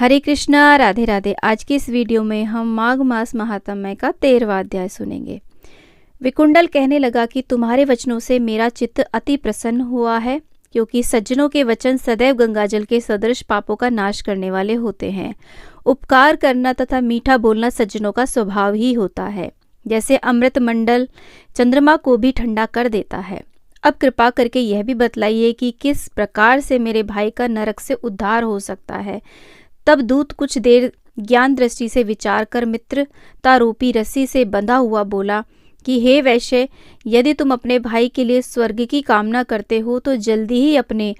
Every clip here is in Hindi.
हरे कृष्णा, राधे राधे। आज की इस वीडियो में हम माघ मास महात्म्य का 13वां अध्याय सुनेंगे। विकुंडल कहने लगा कि तुम्हारे वचनों से मेरा चित्त अति प्रसन्न हुआ है, क्योंकि सज्जनों के वचन सदैव गंगाजल के सदृश पापों का नाश करने वाले होते हैं। उपकार करना तथा मीठा बोलना सज्जनों का स्वभाव ही होता है, जैसे अमृत मंडल चंद्रमा को भी ठंडा कर देता है। अब कृपा करके यह भी बतलाइए कि किस प्रकार से मेरे भाई का नरक से उद्धार हो सकता है। तब दूत कुछ देर ज्ञान दृष्टि से विचार कर मित्रता रूपी रस्सी से बंधा हुआ बोला कि हे वैश्य, यदि तुम अपने भाई के लिए स्वर्ग की कामना करते हो तो जल्दी ही अपने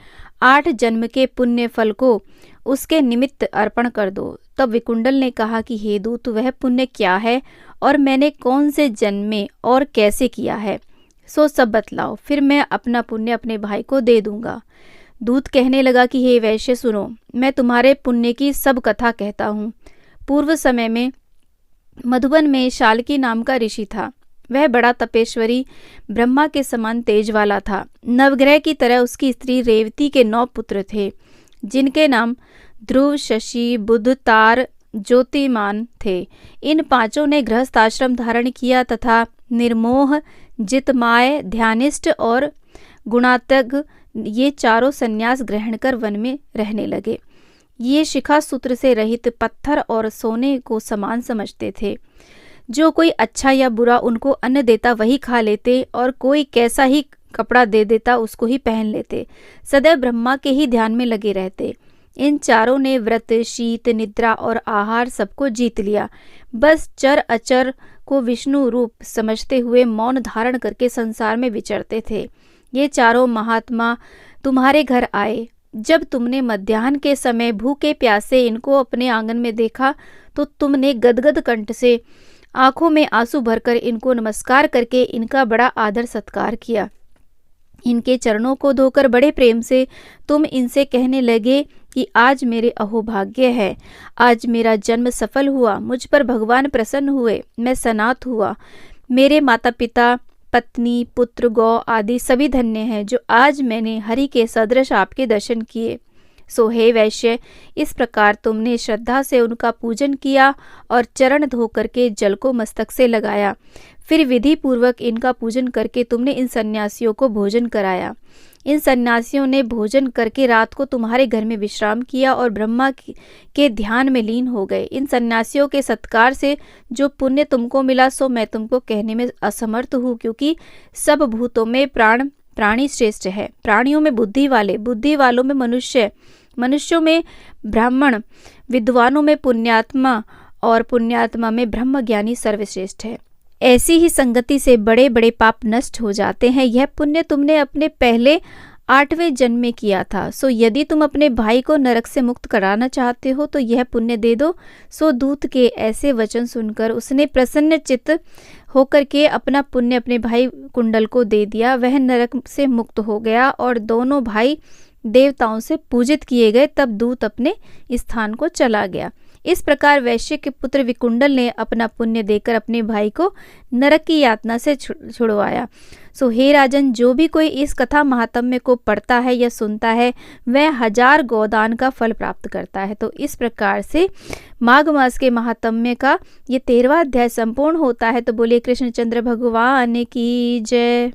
8 जन्म के पुण्य फल को उसके निमित्त अर्पण कर दो। तब विकुंडल ने कहा कि हे दूत, वह पुण्य क्या है और मैंने कौन से जन्म में और कैसे किया है, सो सब बतलाओ, फिर मैं अपना पुण्य अपने भाई को दे दूंगा। दूत कहने लगा कि हे वैश्य सुनो, मैं तुम्हारे पुण्य की सब कथा कहता हूँ। पूर्व समय में मधुबन में शाल्की नाम का ऋषि था। वह बड़ा तपेश्वरी ब्रह्मा के समान तेज वाला था। नवग्रह की तरह उसकी स्त्री रेवती के 9 पुत्र थे, जिनके नाम ध्रुव, शशि, बुध, तार, ज्योतिमान थे। इन 5 ने गृहस्थाश्रम धारण किया तथा निर्मोह, जितमाय, ध्यानिष्ठ और गुणात्मक ये 4 सन्यास ग्रहण कर वन में रहने लगे। ये शिखा सूत्र से रहित पत्थर और सोने को समान समझते थे। जो कोई अच्छा या बुरा उनको अन्न देता वही खा लेते और कोई कैसा ही कपड़ा दे देता उसको ही पहन लेते। सदैव ब्रह्मा के ही ध्यान में लगे रहते। इन 4 ने व्रत, शीत, निद्रा और आहार सबको जीत लिया। बस चर अचर को विष्णु रूप समझते हुए मौन धारण करके संसार में विचरते थे। ये 4 महात्मा तुम्हारे घर आए। जब तुमने मध्याह्न के समय भूखे प्यासे इनको अपने आंगन में देखा तो तुमने गदगद कंठ से आंखों में आंसू भरकर इनको नमस्कार करके इनका बड़ा आदर सत्कार किया। इनके चरणों को धोकर बड़े प्रेम से तुम इनसे कहने लगे कि आज मेरे अहोभाग्य है, आज मेरा जन्म सफल हुआ, मुझ पर भगवान प्रसन्न हुए, मैं सनात हुआ। मेरे माता पिता, पत्नी, पुत्र, गौ आदि सभी धन्य हैं जो आज मैंने हरि के सदृश आपके दर्शन किए। सो हे वैश्य, इस प्रकार तुमने श्रद्धा से उनका पूजन किया और चरण धो करके जल को मस्तक से लगाया। फिर विधि पूर्वक इनका पूजन करके तुमने इन सन्यासियों को भोजन कराया। इन सन्यासियों ने भोजन करके रात को तुम्हारे घर में विश्राम किया और ब्रह्मा के ध्यान में लीन हो गए। इन सन्यासियों के सत्कार से जो पुण्य तुमको मिला सो मैं तुमको कहने में असमर्थ हूँ, क्योंकि सब भूतों में प्राणी श्रेष्ठ है। प्राणियों में बुद्धि वाले, बुद्धि वालों में मनुष्य, मनुष्यों में ब्राह्मण, विद्वानों में पुण्यात्मा और पुण्यात्मा में ब्रह्मज्ञानी सर्वश्रेष्ठ है। ऐसी ही संगति से बड़े बड़े पाप नष्ट हो जाते हैं। यह पुण्य तुमने अपने पहले 8वें जन्म में किया था। सो यदि तुम अपने भाई को नरक से मुक्त कराना चाहते हो तो यह पुण्य दे दो। सो दूत के ऐसे वचन सुनकर उसने प्रसन्न चित्त होकर के अपना पुण्य अपने भाई कुंडल को दे दिया। वह नरक से मुक्त हो गया और दोनों भाई देवताओं से पूजित किए गए। तब दूत अपने स्थान को चला गया। इस प्रकार वैश्य के पुत्र विकुंडल ने अपना पुण्य देकर अपने भाई को नरक की यातना से छुड़वाया। सो हे राजन, जो भी कोई इस कथा महात्म्य को पढ़ता है या सुनता है वह 1000 गोदान का फल प्राप्त करता है। तो इस प्रकार से माघ मास के महात्म्य का ये 13वां अध्याय संपूर्ण होता है। तो बोलिए कृष्णचंद्र भगवान की जय।